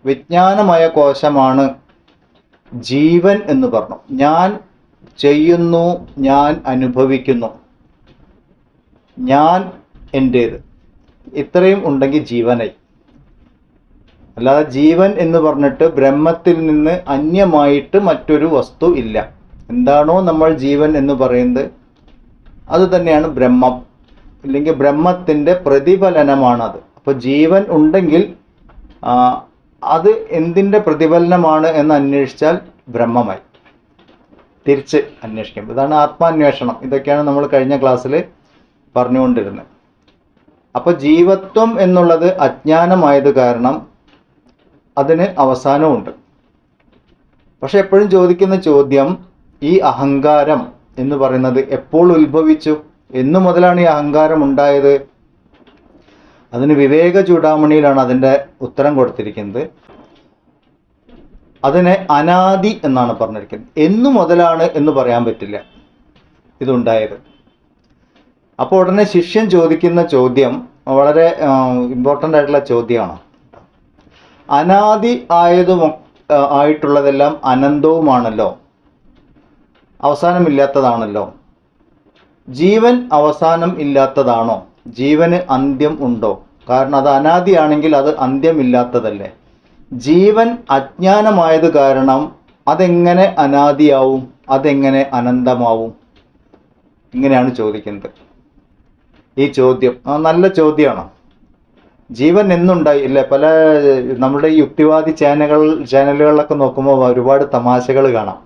വിജ്ഞാനമയ കോശമാണ് ജീവൻ എന്ന് പറഞ്ഞു. ഞാൻ ചെയ്യുന്നു, ഞാൻ അനുഭവിക്കുന്നു, ഞാൻ എൻ്റേത്, ഇത്രയും ഉണ്ടെങ്കിൽ ജീവനായി. അല്ലാതെ ജീവൻ എന്ന് പറഞ്ഞിട്ട് ബ്രഹ്മത്തിൽ നിന്ന് അന്യമായിട്ട് മറ്റൊരു വസ്തു ഇല്ല. എന്താണോ നമ്മൾ ജീവൻ എന്ന് പറയുന്നത് അത് തന്നെയാണ് ബ്രഹ്മം, ഇല്ലെങ്കിൽ ബ്രഹ്മത്തിൻ്റെ പ്രതിഫലനമാണത്. അപ്പോൾ ജീവൻ ഉണ്ടെങ്കിൽ അത് എന്തിൻ്റെ പ്രതിഫലനമാണ് എന്ന് അന്വേഷിച്ചാൽ ബ്രഹ്മമായി തിരിച്ച് അന്വേഷിക്കും. ഇതാണ് ആത്മാന്വേഷണം. ഇതൊക്കെയാണ് നമ്മൾ കഴിഞ്ഞ ക്ലാസ്സിൽ പറഞ്ഞുകൊണ്ടിരുന്നത്. അപ്പോൾ ജീവത്വം എന്നുള്ളത് അജ്ഞാനമായത് കാരണം അതിന് അവസാനമുണ്ട്. പക്ഷെ എപ്പോഴും ചോദിക്കുന്ന ചോദ്യം, ഈ അഹങ്കാരം എന്ന് പറയുന്നത് എപ്പോൾ ഉത്ഭവിച്ചു? എന്നു മുതലാണ് ഈ അഹങ്കാരം ഉണ്ടായത്? അതിന് വിവേക ചൂടാമണിയിലാണ് അതിൻ്റെ ഉത്തരം കൊടുത്തിരിക്കുന്നത്. അതിനെ അനാദി എന്നാണ് പറഞ്ഞിരിക്കുന്നത്. എന്നു മുതലാണ് എന്ന് പറയാൻ പറ്റില്ല ഇതുണ്ടായത്. അപ്പോൾ ഉടനെ ശിഷ്യൻ ചോദിക്കുന്ന ചോദ്യം വളരെ ഇമ്പോർട്ടൻ്റ് ആയിട്ടുള്ള ചോദ്യമാണ്. അനാദി ആയിട്ടുള്ളതെല്ലാം അനന്തവുമാണല്ലോ, അവസാനമില്ലാത്തതാണല്ലോ. ജീവൻ അവസാനം ഇല്ലാത്തതാണോ? ജീവന് അന്ത്യം ഉണ്ടോ? കാരണം അത് അനാദിയാണെങ്കിൽ അത് അന്ത്യമില്ലാത്തതല്ലേ. ജീവൻ അജ്ഞാനമായത് കാരണം അതെങ്ങനെ അനാദിയാവും? അതെങ്ങനെ അനന്തമാവും? ഇങ്ങനെയാണ് ചോദിക്കുന്നത്. ഈ ചോദ്യം നല്ല ചോദ്യമാണ്. ജീവൻ എന്നുണ്ടായി ഇല്ലേ? പല നമ്മുടെ ഈ യുക്തിവാദി ചാനലുകളിലൊക്കെ നോക്കുമ്പോൾ ഒരുപാട് തമാശകൾ കാണാം.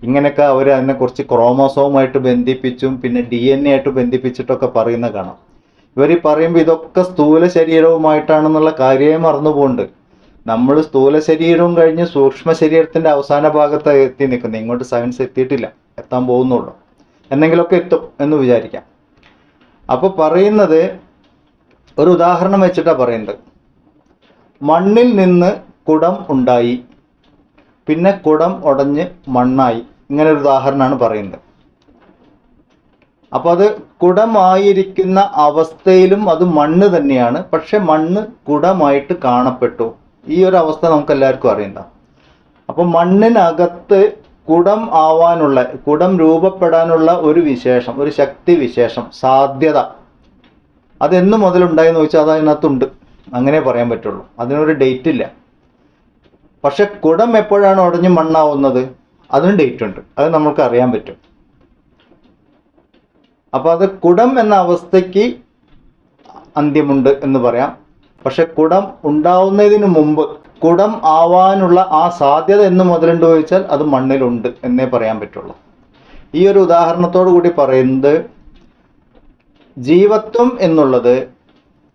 ഇങ്ങനെയൊക്കെ അവർ അതിനെക്കുറിച്ച് ക്രോമോസോമായിട്ട് ബന്ധിപ്പിച്ചും പിന്നെ DNA ആയിട്ട് ബന്ധിപ്പിച്ചിട്ടൊക്കെ പറയുന്ന കാണാം. ഇവർ പറയുമ്പോൾ ഇതൊക്കെ സ്ഥൂല ശരീരവുമായിട്ടാണെന്നുള്ള കാര്യമേ മറന്നു പോകുന്നുണ്ട്. നമ്മൾ സ്ഥൂല ശരീരവും കഴിഞ്ഞ് സൂക്ഷ്മ ശരീരത്തിൻ്റെ അവസാന ഭാഗത്ത് എത്തി നിൽക്കുന്നത്. ഇങ്ങോട്ട് സയൻസ് എത്തിയിട്ടില്ല, എത്താൻ പോകുന്നുള്ളൂ. എന്തെങ്കിലുമൊക്കെ എത്തും എന്ന് വിചാരിക്കാം. അപ്പോൾ പറയുന്നത് ഒരു ഉദാഹരണം വെച്ചിട്ടാണ് പറയുന്നത്. മണ്ണിൽ നിന്ന് കുടം ഉണ്ടായി, പിന്നെ കുടം ഉടഞ്ഞ് മണ്ണായി. ഇങ്ങനെ ഒരു ഉദാഹരണമാണ് പറയുന്നത്. അപ്പോൾ അത് കുടമായിരിക്കുന്ന അവസ്ഥയിലും അത് മണ്ണ് തന്നെയാണ്, പക്ഷെ മണ്ണ് കുടമായിട്ട് കാണപ്പെട്ടു. ഈ ഒരു അവസ്ഥ നമുക്ക് എല്ലാവർക്കും അറിയണ്ട. അപ്പോൾ മണ്ണിനകത്ത് കുടം ആവാനുള്ള, കുടം രൂപപ്പെടാനുള്ള ഒരു വിശേഷം, ഒരു ശക്തി വിശേഷം, സാധ്യത, അതെന്ന് മുതലുണ്ടായെന്ന് ചോദിച്ചാൽ അത് അതിനകത്തുണ്ട്. അങ്ങനെ പറയാൻ പറ്റുള്ളൂ. അതിനൊരു ഡേറ്റ് ഇല്ല. പക്ഷെ കുടം എപ്പോഴാണ് ഉടഞ്ഞ് മണ്ണാവുന്നത് അതിന് ഡേറ്റ് ഉണ്ട്. അത് നമുക്ക് അറിയാൻ പറ്റും. അപ്പോൾ അത് കുടം എന്ന അവസ്ഥയ്ക്ക് അന്ത്യമുണ്ട് എന്ന് പറയാം. പക്ഷെ കുടം ഉണ്ടാവുന്നതിന് മുമ്പ് കുടം ആവാനുള്ള ആ സാധ്യത എന്ന് മുതലുണ്ട് ചോദിച്ചാൽ അത് മണ്ണിലുണ്ട് എന്നേ പറയാൻ പറ്റുള്ളൂ. ഈ ഒരു ഉദാഹരണത്തോടു കൂടി പറയുന്നത്, ജീവത്വം എന്നുള്ളത്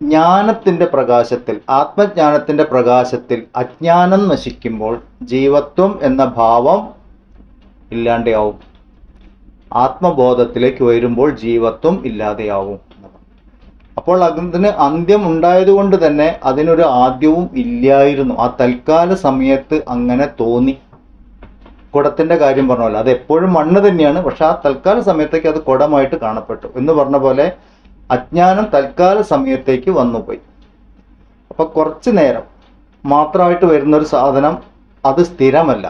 ജ്ഞാനത്തിൻ്റെ പ്രകാശത്തിൽ, ആത്മജ്ഞാനത്തിൻ്റെ പ്രകാശത്തിൽ അജ്ഞാനം നശിക്കുമ്പോൾ ജീവത്വം എന്ന ഭാവം ഇല്ലാതെയാവും. ആത്മബോധത്തിലേക്ക് വരുമ്പോൾ ജീവത്വം ഇല്ലാതെയാവും. അപ്പോൾ അതിന് അന്ത്യം ഉണ്ടായതുകൊണ്ട് തന്നെ അതിനൊരു ആദ്യവും ഇല്ലായിരുന്നു. ആ തൽക്കാല സമയത്ത് അങ്ങനെ തോന്നി. കുടത്തിൻ്റെ കാര്യം പറഞ്ഞ അത് എപ്പോഴും മണ്ണ് തന്നെയാണ്, പക്ഷെ ആ തൽക്കാല സമയത്തേക്ക് അത് കുടമായിട്ട് കാണപ്പെട്ടു എന്ന് പറഞ്ഞ പോലെ അജ്ഞാനം തൽക്കാല സമയത്തേക്ക് വന്നുപോയി. അപ്പോൾ കുറച്ച് നേരം മാത്രമായിട്ട് വരുന്നൊരു സാധനം അത് സ്ഥിരമല്ല.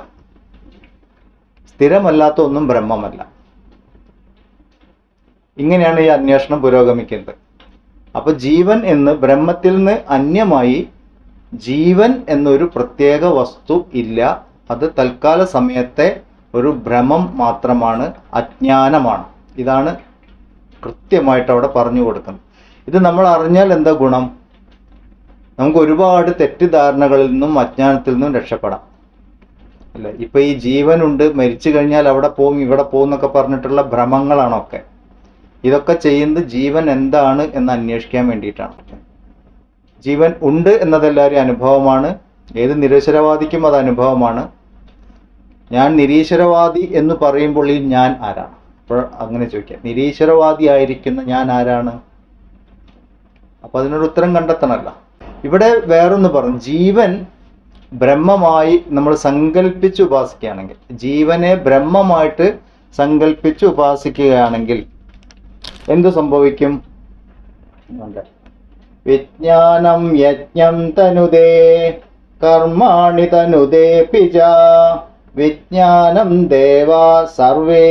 സ്ഥിരമല്ലാത്ത ഒന്നും ബ്രഹ്മമല്ല. ഇങ്ങനെയാണ് ഈ അന്വേഷണം പുരോഗമിക്കുന്നത്. അപ്പോൾ ജീവൻ എന്ന് ബ്രഹ്മത്തിൽ നിന്ന് അന്യമായി ജീവൻ എന്നൊരു പ്രത്യേക വസ്തു ഇല്ല. അത് തൽക്കാല സമയത്തെ ഒരു ഭ്രമം മാത്രമാണ്, അജ്ഞാനമാണ്. ഇതാണ് കൃത്യമായിട്ട് അവിടെ പറഞ്ഞു കൊടുക്കുന്നത്. ഇത് നമ്മൾ അറിഞ്ഞാൽ എന്താ ഗുണം? നമുക്ക് ഒരുപാട് തെറ്റിദ്ധാരണകളിൽ നിന്നും അജ്ഞാനത്തിൽ നിന്നും രക്ഷപ്പെടാം അല്ലേ. ഇപ്പം ഈ ജീവനുണ്ട്, മരിച്ചു കഴിഞ്ഞാൽ അവിടെ പോവും ഇവിടെ പോവും എന്നൊക്കെ പറഞ്ഞിട്ടുള്ള ഭ്രമങ്ങളാണൊക്കെ. ഇതൊക്കെ ചെയ്യുന്നത് ജീവൻ എന്താണ് എന്ന് അന്വേഷിക്കാൻ വേണ്ടിയിട്ടാണ്. ജീവൻ ഉണ്ട് എന്നതെല്ലാവരും അനുഭവമാണ്. ഏത് നിരീശ്വരവാദിക്കും അത് അനുഭവമാണ്. ഞാൻ നിരീശ്വരവാദി എന്ന് പറയുമ്പോൾ ഈ ഞാൻ ആരാണ്? അപ്പോൾ അങ്ങനെ ചോദിക്കാം, നിരീശ്വരവാദി ആയിരിക്കുന്ന ഞാൻ ആരാണ്? അപ്പോൾ അതിനൊരു ഉത്തരം കണ്ടെത്തണമല്ലോ. ഇവിടെ വേറൊന്ന് പറഞ്ഞു, ജീവൻ ബ്രഹ്മമായി നമ്മൾ സങ്കല്പിച്ച് ഉപാസിക്കുകയാണെങ്കിൽ, ജീവനെ ബ്രഹ്മമായിട്ട് സങ്കല്പിച്ച് ഉപാസിക്കുകയാണെങ്കിൽ എന്തു സംഭവിക്കും? വിജ്ഞാനം യജ്ഞം തനുദേ കർമാണി തനുദേപി ച വിജ്ഞാനം ദേവാ സർവേ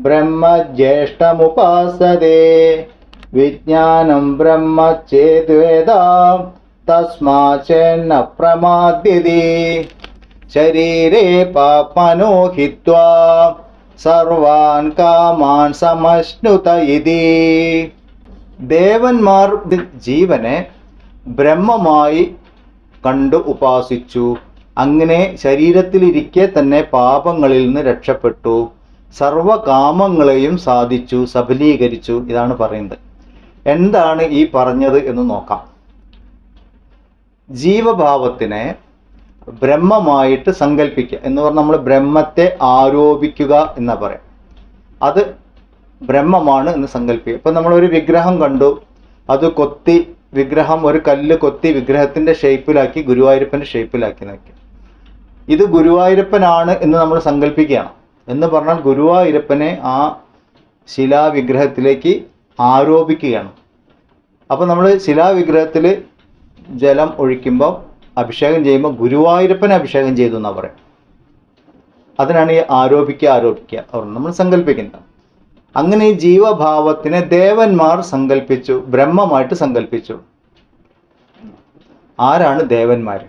ബ്രഹ്മജ്യേഷ്ഠമുപാസതേ വിജ്ഞാനം ബ്രഹ്മ ചേദ്വേദ തസ്മാചേന്ന പ്രമാദ്യതി ശരീരേ പാപ്മനോ ഹിത്വാ സർവാൻ കാമാൻ സമശ്നുത ഇതി. ദേവന്മാർ ജീവനെ ബ്രഹ്മമായി കണ്ടു ഉപാസിച്ചു. അങ്ങനെ ശരീരത്തിലിരിക്കെ തന്നെ പാപങ്ങളിൽ നിന്ന് രക്ഷപ്പെട്ടു, സർവകാമങ്ങളെയും സാധിച്ചു, സഫലീകരിച്ചു. ഇതാണ് പറയുന്നത്. എന്താണ് ഈ പറഞ്ഞത് എന്ന് നോക്കാം. ജീവഭാവത്തിനെ ബ്രഹ്മമായിട്ട് സങ്കല്പിക്കുക എന്ന് പറഞ്ഞാൽ നമ്മൾ ബ്രഹ്മത്തെ ആരോപിക്കുക എന്നാ പറയാം. അത് ബ്രഹ്മമാണ് എന്ന് സങ്കല്പിക്കുക. ഇപ്പം നമ്മളൊരു വിഗ്രഹം കണ്ടു, അത് കൊത്തി വിഗ്രഹം, ഒരു കല്ല് കൊത്തി വിഗ്രഹത്തിൻ്റെ ഷേപ്പിലാക്കി, ഗുരുവായൂരപ്പൻ്റെ ഷേപ്പിലാക്കി നോക്കി. ഇത് ഗുരുവായൂരപ്പനാണ് എന്ന് നമ്മൾ സങ്കല്പിക്കുകയാണ്. എന്ന് പറഞ്ഞാൽ ഗുരുവായൂരപ്പനെ ആ ശിലാവിഗ്രഹത്തിലേക്ക് ആരോപിക്കുകയാണ്. അപ്പോൾ നമ്മൾ ശിലാവിഗ്രഹത്തിൽ ജലം ഒഴിക്കുമ്പോൾ, അഭിഷേകം ചെയ്യുമ്പോൾ ഗുരുവായൂരപ്പനെ അഭിഷേകം ചെയ്തു എന്നാണ് പറയാം. അതിനാണ് ഈ ആരോപിക്കുക അവർ നമ്മൾ സങ്കല്പിക്കുന്നത്. അങ്ങനെ ഈ ജീവഭാവത്തിനെ ദേവന്മാർ സങ്കല്പിച്ചു, ബ്രഹ്മമായിട്ട് സങ്കല്പിച്ചു. ആരാണ് ദേവന്മാർ?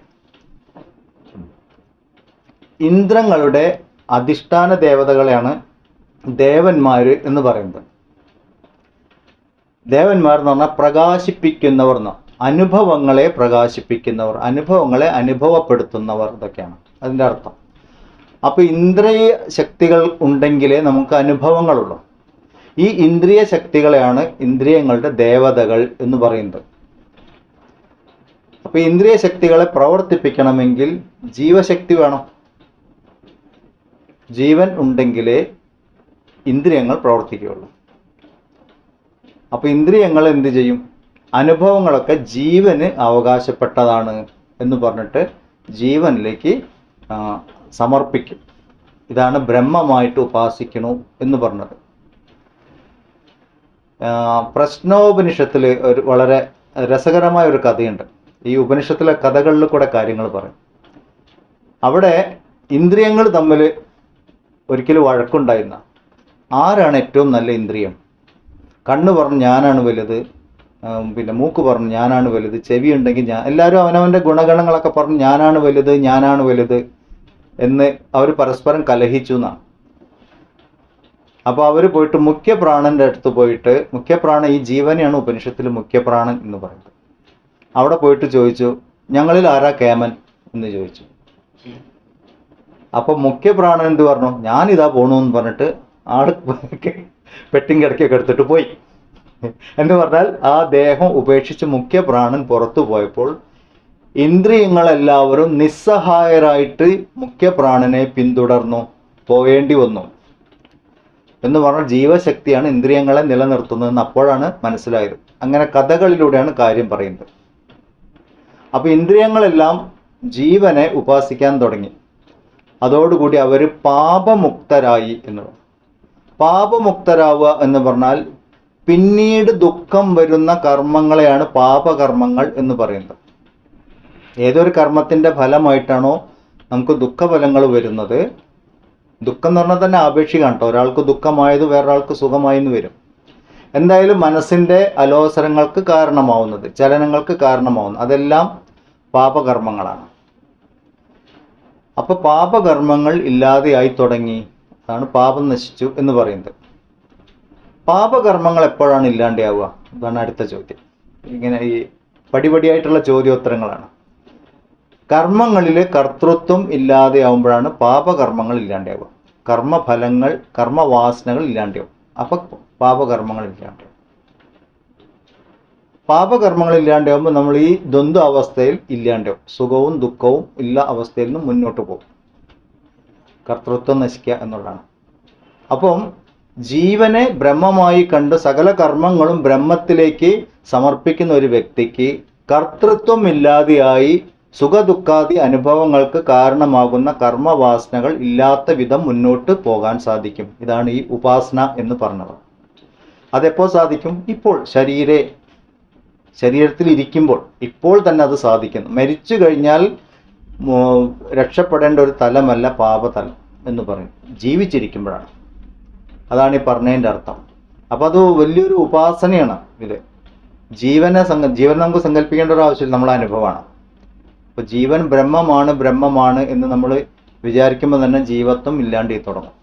ഇന്ദ്രങ്ങളുടെ അധിഷ്ഠാന ദേവതകളെയാണ് ദേവന്മാർ എന്ന് പറയുന്നത്. ദേവന്മാർ എന്ന് പറഞ്ഞാൽ പ്രകാശിപ്പിക്കുന്നവർ എന്നോ, അനുഭവങ്ങളെ പ്രകാശിപ്പിക്കുന്നവർ, അനുഭവങ്ങളെ അനുഭവപ്പെടുത്തുന്നവർ, ഇതൊക്കെയാണ് അതിൻ്റെ അർത്ഥം. അപ്പോൾ ഇന്ദ്രിയ ശക്തികൾ ഉണ്ടെങ്കിലേ നമുക്ക് അനുഭവങ്ങളുള്ളൂ. ഈ ഇന്ദ്രിയ ശക്തികളെയാണ് ഇന്ദ്രിയങ്ങളുടെ ദേവതകൾ എന്ന് പറയുന്നത്. അപ്പോൾ ഇന്ദ്രിയ ശക്തികളെ പ്രവർത്തിപ്പിക്കണമെങ്കിൽ ജീവശക്തി വേണം. ജീവൻ ഉണ്ടെങ്കിലേ ഇന്ദ്രിയങ്ങൾ പ്രവർത്തിക്കുകയുള്ളൂ. അപ്പോൾ ഇന്ദ്രിയങ്ങൾ എന്ത് ചെയ്യും? അനുഭവങ്ങളൊക്കെ ജീവന് അവകാശപ്പെട്ടതാണ് എന്ന് പറഞ്ഞിട്ട് ജീവനിലേക്ക് സമർപ്പിക്കും. ഇതാണ് ബ്രഹ്മമായിട്ട് ഉപാസിക്കണു എന്ന് പറഞ്ഞത്. പ്രശ്നോപനിഷത്തിൽ ഒരു വളരെ രസകരമായ ഒരു കഥയുണ്ട്. ഈ ഉപനിഷത്തിലെ കഥകളിൽ കൂടെ കാര്യങ്ങൾ പറയും. അവിടെ ഇന്ദ്രിയങ്ങൾ തമ്മിൽ ഒരിക്കലും വഴക്കുണ്ടായിരുന്ന, ആരാണ് ഏറ്റവും നല്ല ഇന്ദ്രിയം? കണ്ണ് പറഞ്ഞ് ഞാനാണ് വലുത്, പിന്നെ മൂക്ക് പറഞ്ഞ് ഞാനാണ് വലുത്, ചെവി ഉണ്ടെങ്കിൽ എല്ലാവരും അവനവൻ്റെ ഗുണഗണങ്ങളൊക്കെ പറഞ്ഞ് ഞാനാണ് വലുത് എന്ന് അവർ പരസ്പരം കലഹിച്ചു എന്നാണ്. അപ്പോൾ അവർ പോയിട്ട് മുഖ്യപ്രാണന്റെ അടുത്ത് പോയിട്ട്, മുഖ്യപ്രാണൻ ഈ ജീവനെയാണ് ഉപനിഷത്തിൽ മുഖ്യപ്രാണൻ എന്ന് പറയുന്നത്. അവിടെ പോയിട്ട് ചോദിച്ചു, ഞങ്ങളിൽ ആരാ കേമൻ എന്ന് ചോദിച്ചു. അപ്പോൾ മുഖ്യപ്രാണൻ എന്ത് പറഞ്ഞു? ഞാനിതാ പോണു എന്ന് പറഞ്ഞിട്ട് ആള് പെട്ടിങ് കിടക്കൊക്കെ എടുത്തിട്ട് പോയി എന്ന് പറഞ്ഞാൽ ആ ദേഹം ഉപേക്ഷിച്ച് മുഖ്യപ്രാണൻ പുറത്തു പോയപ്പോൾ ഇന്ദ്രിയങ്ങളെല്ലാവരും നിസ്സഹായരായിട്ട് മുഖ്യപ്രാണനെ പിന്തുടർന്നു പോവേണ്ടി വന്നു എന്ന് പറഞ്ഞാൽ ജീവശക്തിയാണ് ഇന്ദ്രിയങ്ങളെ നിലനിർത്തുന്നതെന്ന് അപ്പോഴാണ് മനസ്സിലായത്. അങ്ങനെ കഥകളിലൂടെയാണ് കാര്യം പറയുന്നത്. അപ്പോൾ ഇന്ദ്രിയങ്ങളെല്ലാം ജീവനെ ഉപാസിക്കാൻ തുടങ്ങി. അതോടുകൂടി അവർ പാപമുക്തരായി എന്നുള്ളത്. പാപമുക്തരാവുക എന്ന് പറഞ്ഞാൽ പിന്നീട് ദുഃഖം വരുന്ന കർമ്മങ്ങളെയാണ് പാപകർമ്മങ്ങൾ എന്ന് പറയുന്നത്. ഏതൊരു കർമ്മത്തിൻ്റെ ഫലമായിട്ടാണോ നമുക്ക് ദുഃഖഫലങ്ങൾ വരുന്നത്, ദുഃഖം എന്ന് പറഞ്ഞാൽ തന്നെ ആപേക്ഷിക്കാണ് കേട്ടോ. ഒരാൾക്ക് ദുഃഖമായത് വേറൊരാൾക്ക് സുഖമായെന്ന് വരും. എന്തായാലും മനസ്സിൻ്റെ അലോസരങ്ങൾക്ക് കാരണമാവുന്നത്, ചലനങ്ങൾക്ക് കാരണമാവുന്നത്, അതെല്ലാം പാപകർമ്മങ്ങളാണ്. അപ്പോൾ പാപകർമ്മങ്ങൾ ഇല്ലാതെയായി തുടങ്ങി, അതാണ് പാപം നശിച്ചു എന്ന് പറയുന്നത്. പാപകർമ്മങ്ങൾ എപ്പോഴാണ് ഇല്ലാണ്ടാവുക? അതാണ് അടുത്ത ചോദ്യം. ഇങ്ങനെ ഈ പടിപടിയായിട്ടുള്ള ചോദ്യോത്തരങ്ങളാണ്. കർമ്മങ്ങളിൽ കർത്തൃത്വം ഇല്ലാതെയാവുമ്പോഴാണ് പാപകർമ്മങ്ങൾ ഇല്ലാണ്ടാവുക. കർമ്മഫലങ്ങൾ, കർമ്മവാസനകൾ ഇല്ലാണ്ടാവും. അപ്പം പാപകർമ്മങ്ങൾ ഇല്ലാണ്ടാവും. പാപകർമ്മങ്ങൾ ഇല്ലാണ്ടാവുമ്പോൾ നമ്മൾ ഈ ദ്വന്ദ്വ അവസ്ഥയിൽ ഇല്ലാണ്ടാവും. സുഖവും ദുഃഖവും ഇല്ല അവസ്ഥയിൽ നിന്ന് മുന്നോട്ട് പോകും. കർത്തൃത്വം നശിക്കുക എന്നുള്ളതാണ്. അപ്പം ജീവനെ ബ്രഹ്മമായി കണ്ട് സകല കർമ്മങ്ങളും ബ്രഹ്മത്തിലേക്ക് സമർപ്പിക്കുന്ന ഒരു വ്യക്തിക്ക് കർത്തൃത്വം ഇല്ലാതെയായി സുഖദുഃഖാദി അനുഭവങ്ങൾക്ക് കാരണമാകുന്ന കർമ്മവാസനകൾ ഇല്ലാത്ത വിധം മുന്നോട്ട് പോകാൻ സാധിക്കും. ഇതാണ് ഈ ഉപാസന എന്ന് പറഞ്ഞത്. അതെപ്പോൾ സാധിക്കും? ഇപ്പോൾ ശരീരത്തിൽ ഇരിക്കുമ്പോൾ ഇപ്പോൾ തന്നെ അത് സാധിക്കുന്നു. മരിച്ചു കഴിഞ്ഞാൽ രക്ഷപ്പെടേണ്ട ഒരു തലമല്ല പാപതലം എന്ന് പറയും, ജീവിച്ചിരിക്കുമ്പോഴാണ്. അതാണ് ഈ പറഞ്ഞതിൻ്റെ അർത്ഥം. അപ്പോൾ അത് വലിയൊരു ഉപാസനയാണ് ഇത്. ജീവൻ നമുക്ക് സങ്കല്പിക്കേണ്ട ഒരു ആവശ്യമില്ല, നമ്മളെ അനുഭവമാണ്. അപ്പോൾ ജീവൻ ബ്രഹ്മമാണ് എന്ന് നമ്മൾ വിചാരിക്കുമ്പോൾ തന്നെ ജീവത്വം ഇല്ലാണ്ട് തുടങ്ങും.